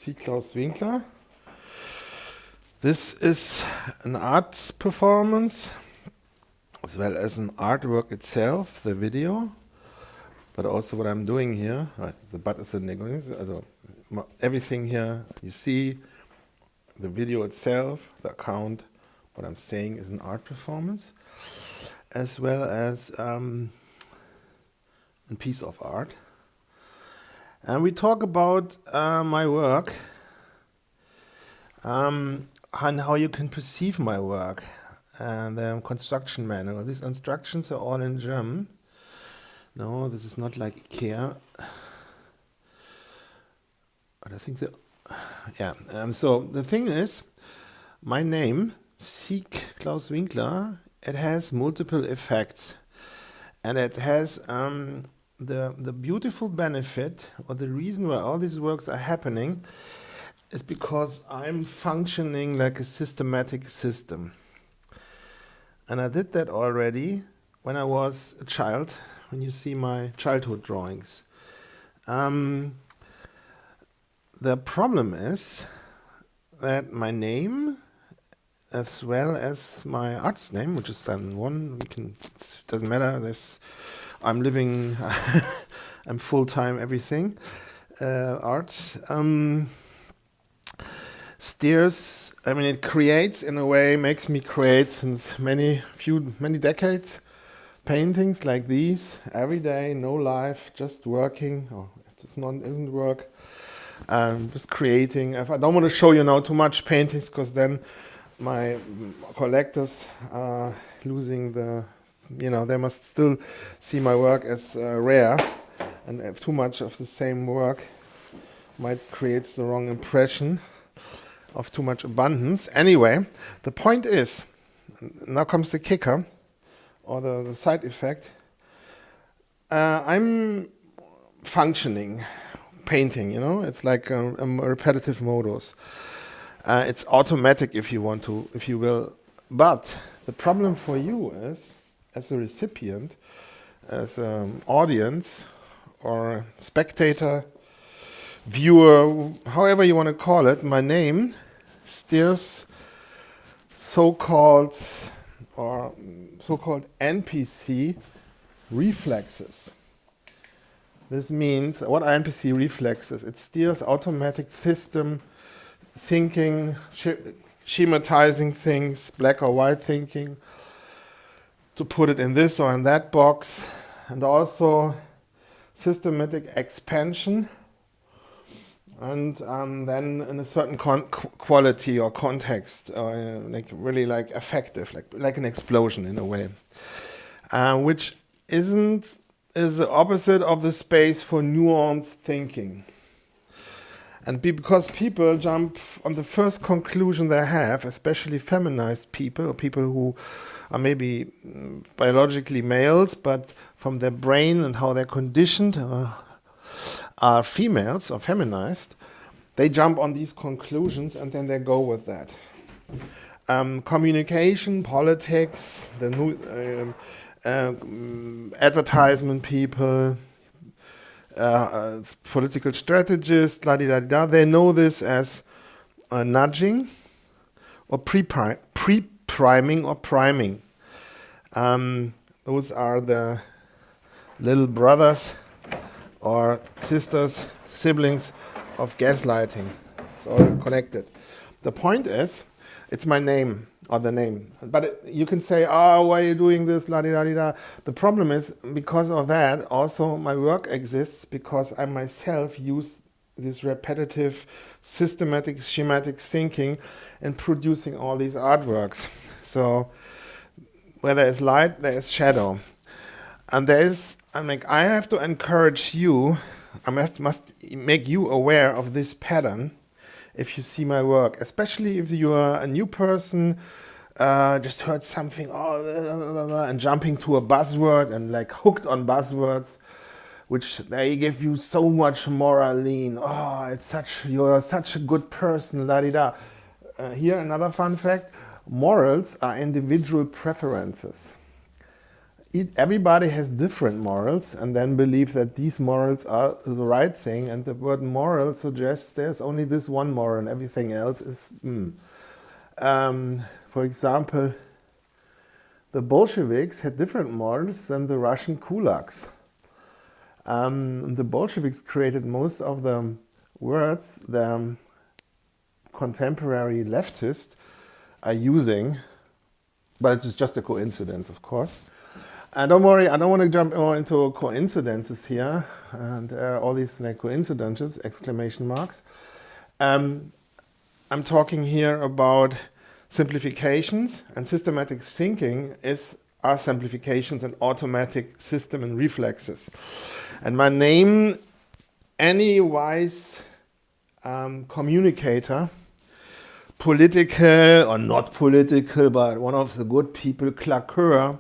Seak Winkler. This is an art performance as well as an artwork itself, the video, but also what I'm doing here. Right, the but is also everything here you see, the video itself, the account, what I'm saying is an art performance, as well as a piece of art. And we talk about my work and how you can perceive my work and the construction manual. These instructions are all in German. No, this is not like IKEA. But I think so the thing is, my name, Seak Winkler, it has multiple effects. And it has the beautiful benefit, or the reason why all these works are happening, is because I'm functioning like a systematic system. And I did that already when I was a child, when you see my childhood drawings. The problem is that my name, as well as my art's name, which is then one, it doesn't matter, I'm living, I'm full-time everything, art, steers, it creates in a way, makes me create since many decades, paintings like these, every day, no life, just working, isn't work, just creating. I don't want to show you now too much paintings, because then my collectors are losing they must still see my work as rare, and if too much of the same work might create the wrong impression of too much abundance. Anyway, the point is, now comes the kicker, or the side effect. I'm functioning, painting, it's like a repetitive modus. It's automatic, if you will. But the problem for you is, as a recipient, as an audience, or spectator, viewer, however you want to call it, my name steers so-called NPC reflexes. This means, what are NPC reflexes? It steers automatic system thinking, schematizing things, black or white thinking, to put it in this or in that box, and also systematic expansion, and then in a certain quality or context, really like effective, like an explosion in a way, which is the opposite of the space for nuanced thinking. And because people jump on the first conclusion they have, especially feminized people, or people who are maybe biologically males, but from their brain and how they're conditioned are females or feminized, they jump on these conclusions and then they go with that. Communication, politics, the new advertisement people, political strategists, they know this as nudging or pre-priming or priming. Those are the little brothers or sisters, siblings of gaslighting. It's all connected. The point is, it's my name, or the name. But you can say, why are you doing this, la-di-da-di-da. The problem is, because of that, also my work exists because I myself use this repetitive, systematic, schematic thinking in producing all these artworks. So, where there is light, there is shadow. And I have to encourage you, must make you aware of this pattern if you see my work, especially if you are a new person, just heard something, and jumping to a buzzword and like hooked on buzzwords, which they give you so much moraline. You're such a good person, la-di-da. Here another fun fact, morals are individual preferences. everybody has different morals and then believe that these morals are the right thing, and the word moral suggests there's only this one moral and everything else is for example, the Bolsheviks had different morals than the Russian kulaks. The Bolsheviks created most of the words the contemporary leftists are using, but it's just a coincidence, of course. And don't worry, I don't want to jump more into coincidences here and all these like coincidences, exclamation marks. I'm talking here about simplifications, and systematic thinking are simplifications and automatic system and reflexes. And my name, any wise communicator, political or not political, but one of the good people, claqueur,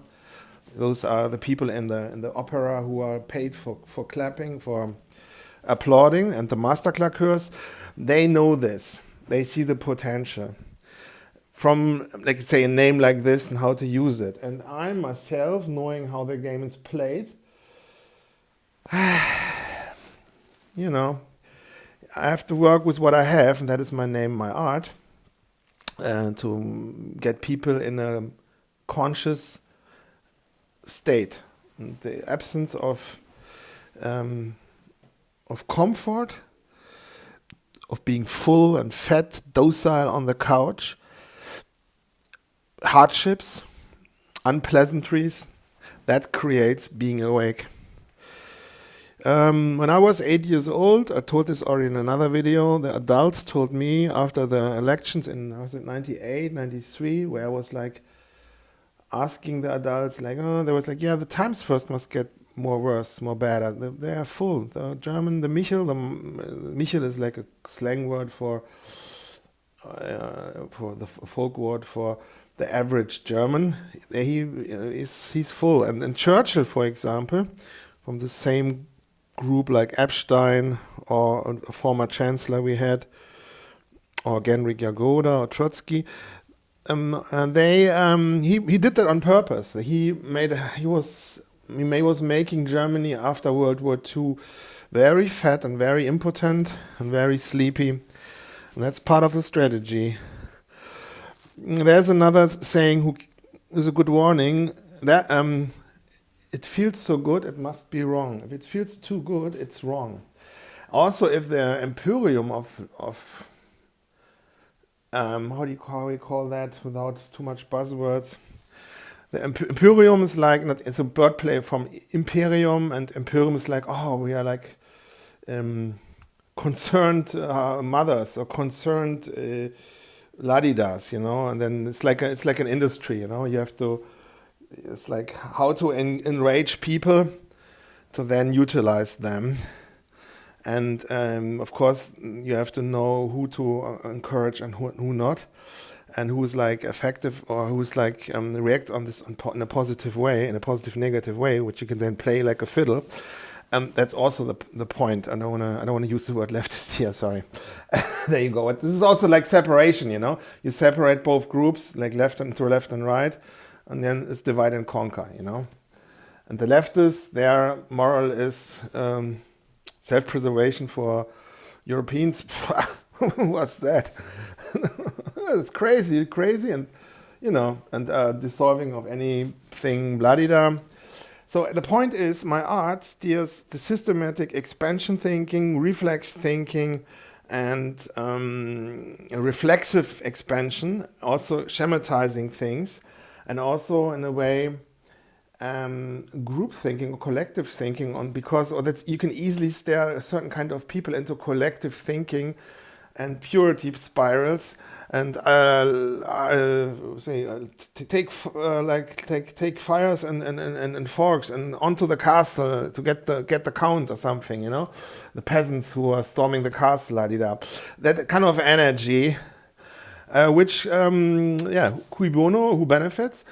those are the people in the opera who are paid for clapping, for applauding, and the master claqueurs, they know this. They see the potential from, like say, a name like this and how to use it. And I myself, knowing how the game is played, you know, I have to work with what I have, and that is my name, my art, to get people in a conscious state. And the absence of comfort, of being full and fat, docile on the couch, hardships, unpleasantries, that creates being awake. When I was 8 years old, I told this already in another video, the adults told me after the elections in, was it 98, 93, where I was like asking the adults, like, oh, they was like, yeah, the times first must get more worse, more better. They are full. The German, Michel is like a slang word for the folk word for the average German. He's full. And Churchill, for example, from the same group like Epstein or a former chancellor we had, or Genrikh Yagoda or Trotsky, and he did that on purpose. He was making Germany after World War II very fat and very impotent and very sleepy. And that's part of the strategy. There's another saying who is a good warning that it feels so good, it must be wrong. If it feels too good, it's wrong. Also, if the empyreum of how do you call that without too much buzzwords? The empyreum is like, it's a bird play from imperium, and imperium is like, oh, we are like concerned mothers or concerned ladidas, you know, and then it's like an industry, you know. You have to, it's like how to enrage people to then utilize them. And of course, you have to know who to encourage and who not, and who's like effective or who's like react on this in a positive way, in a positive negative way, which you can then play like a fiddle. That's also the point. I don't wanna use the word leftist here. Sorry. There you go. This is also like separation. You know, you separate both groups, like left and right, and then it's divide and conquer. You know, and the leftists, their moral is self-preservation for Europeans. What's that? It's crazy, and you know, and dissolving of anything bloody-da. So the point is, my art steers the systematic expansion thinking, reflex thinking, and reflexive expansion, also schematizing things, and also in a way group thinking or collective thinking on, because you can easily steer a certain kind of people into collective thinking and purity spirals, and take fires and forks and onto the castle to get the count or something, you know, the peasants who are storming the castle, that kind of energy, which cui bono, who benefits.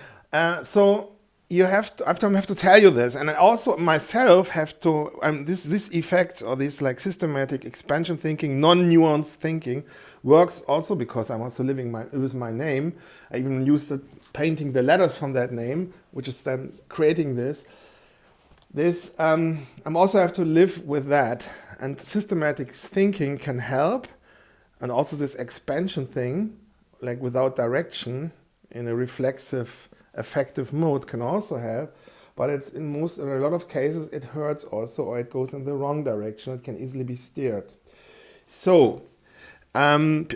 So you have to, I have to tell you this, and I also myself have to, this effects or this like systematic expansion thinking, non-nuanced thinking works also because I'm also living with my name. I even used it, painting the letters from that name, which is then creating this. I'm also have to live with that, and systematic thinking can help, and also this expansion thing, like without direction, in a reflexive, effective mode can also help, but it's in a lot of cases it hurts also, or it goes in the wrong direction. It can easily be steered. So, you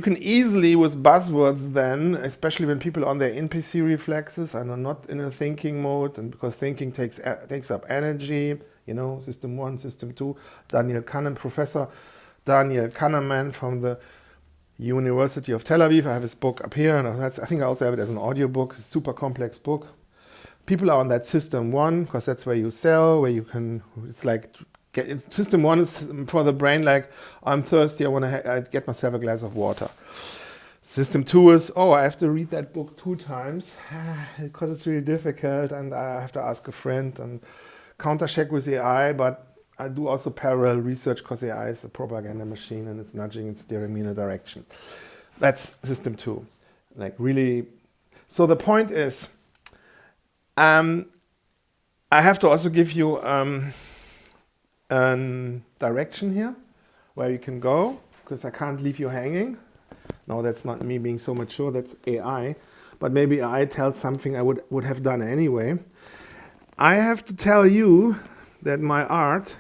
can easily with buzzwords then, especially when people are on their NPC reflexes and are not in a thinking mode, and because thinking takes up energy, system 1, system 2, Professor Daniel Kahneman from the University of Tel Aviv. I have his book up here, and I think I also have it as an audiobook. It's a super complex book. People are on that system 1 because that's where you sell, where you can, it's like, system 1 is for the brain like, I'm thirsty, I want to get myself a glass of water. System 2 is, I have to read that book 2 times because it's really difficult, and I have to ask a friend and counter-check with AI, but I do also parallel research because AI is a propaganda machine and it's nudging and steering me in a direction. That's system 2. Like really. So the point is, I have to also give you direction here where you can go, because I can't leave you hanging. No, that's not me being so mature, that's AI. But maybe AI tells something I would have done anyway. I have to tell you that my art,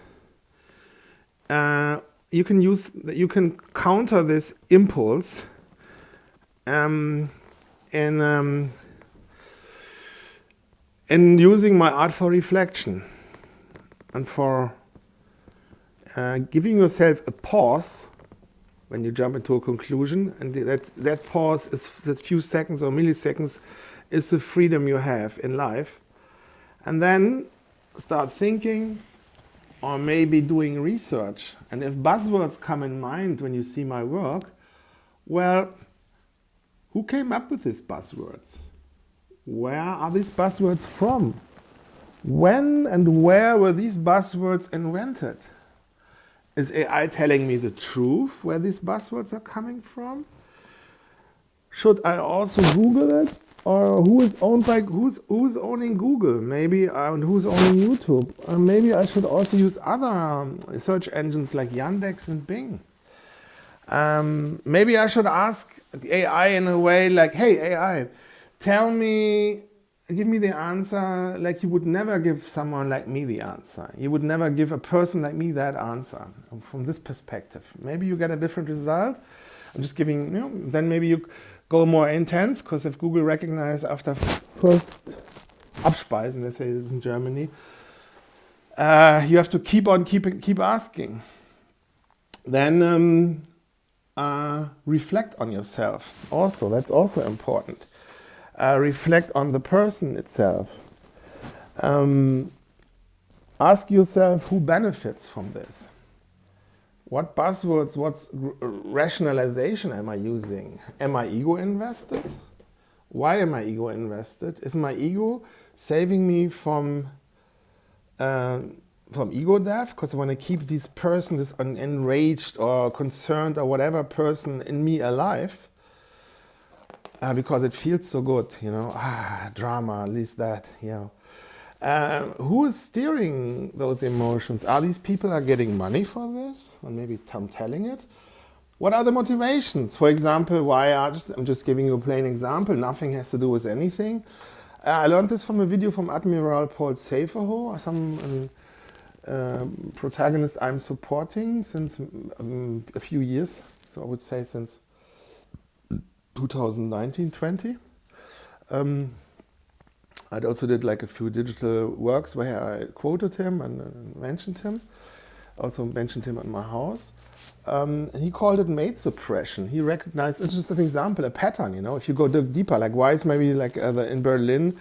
you can counter this impulse in using my art for reflection and for giving yourself a pause when you jump into a conclusion, and that pause is that few seconds or milliseconds is the freedom you have in life, and then start thinking or maybe doing research. And if buzzwords come in mind when you see my work, well, who came up with these buzzwords? Where are these buzzwords from? When and where were these buzzwords invented? Is AI telling me the truth where these buzzwords are coming from? Should I also Google it? Or who's owning Google? Maybe who's owning YouTube? Or maybe I should also use other search engines like Yandex and Bing. Maybe I should ask the AI in a way like, hey AI, give me the answer like you would never give someone like me the answer. You would never give a person like me that answer from this perspective. Maybe you get a different result. I'm just giving, then maybe you go more intense, because if Google recognizes after first Abspeisen, let's say this in Germany, you have to keep asking. Then reflect on yourself. Also, that's also important. Reflect on the person itself. Ask yourself who benefits from this. What buzzwords, what rationalization am I using? Am I ego invested? Why am I ego invested? Is my ego saving me from ego death? Because I want to keep this person, this enraged or concerned or whatever person in me alive. Because it feels so good, drama, at least that, who is steering those emotions? Are these people getting money for this? Or maybe I'm telling it? What are the motivations? For example, I'm just giving you a plain example, nothing has to do with anything. I learned this from a video from Admiral Paul Saferho, some protagonist I'm supporting since a few years, so I would say since 2019-20. I also did like a few digital works where I quoted him and mentioned him. Also mentioned him at my house. He called it mate suppression. He recognized, it's just an example, a pattern, if you go deeper, like why is maybe like in Berlin,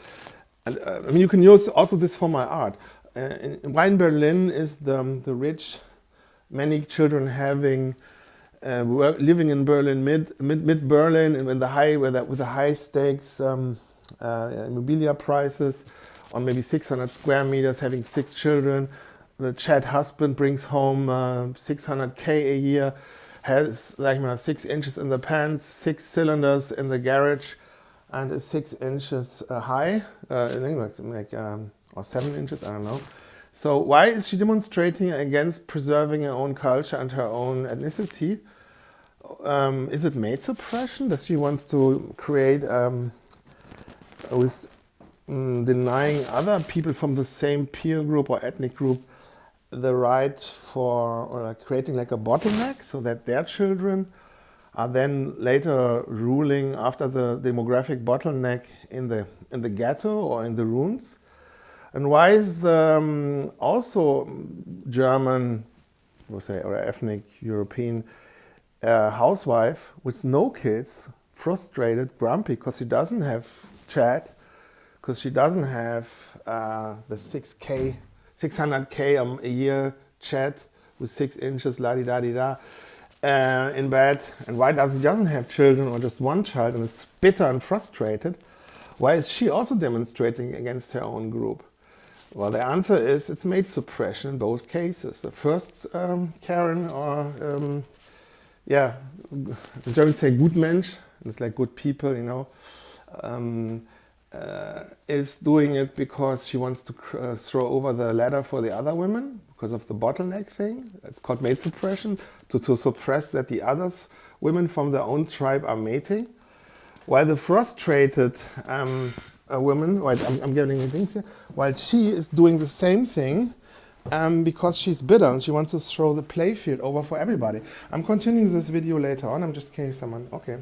you can use also this for my art. Why in Berlin is the rich, many children having living in Berlin, mid Berlin, and with the high stakes immobilier prices on maybe 600 square meters, having 6 children. The Chad husband brings home 600K a year, has like 6 inches in the pants, 6 cylinders in the garage, and is 6 inches high, in English, or 7 inches, I don't know. So why is she demonstrating against preserving her own culture and her own ethnicity? Is it mate suppression? Does she wants to create, with denying other people from the same peer group or ethnic group the right for, or creating like a bottleneck so that their children are then later ruling after the demographic bottleneck in the ghetto or in the ruins? And why is the also German, we'll say, or ethnic European housewife with no kids frustrated, grumpy because she doesn't have chat, because she doesn't have the 600K a year chat with 6 inches, la-di-da-di-da, in bed? And why does she doesn't have children or just one child and is bitter and frustrated? Why is she also demonstrating against her own group? Well, the answer is it's mate suppression in both cases. The first Karen, or the Germans say Gutmensch, it's like good people, you know, is doing it because she wants to throw over the ladder for the other women because of the bottleneck thing. It's called mate suppression, to suppress that the others, women from their own tribe, are mating. While the frustrated woman, I'm getting things here, while she is doing the same thing because she's bitter and she wants to throw the playfield over for everybody. I'm continuing this video later on. I'm just in case someone, okay.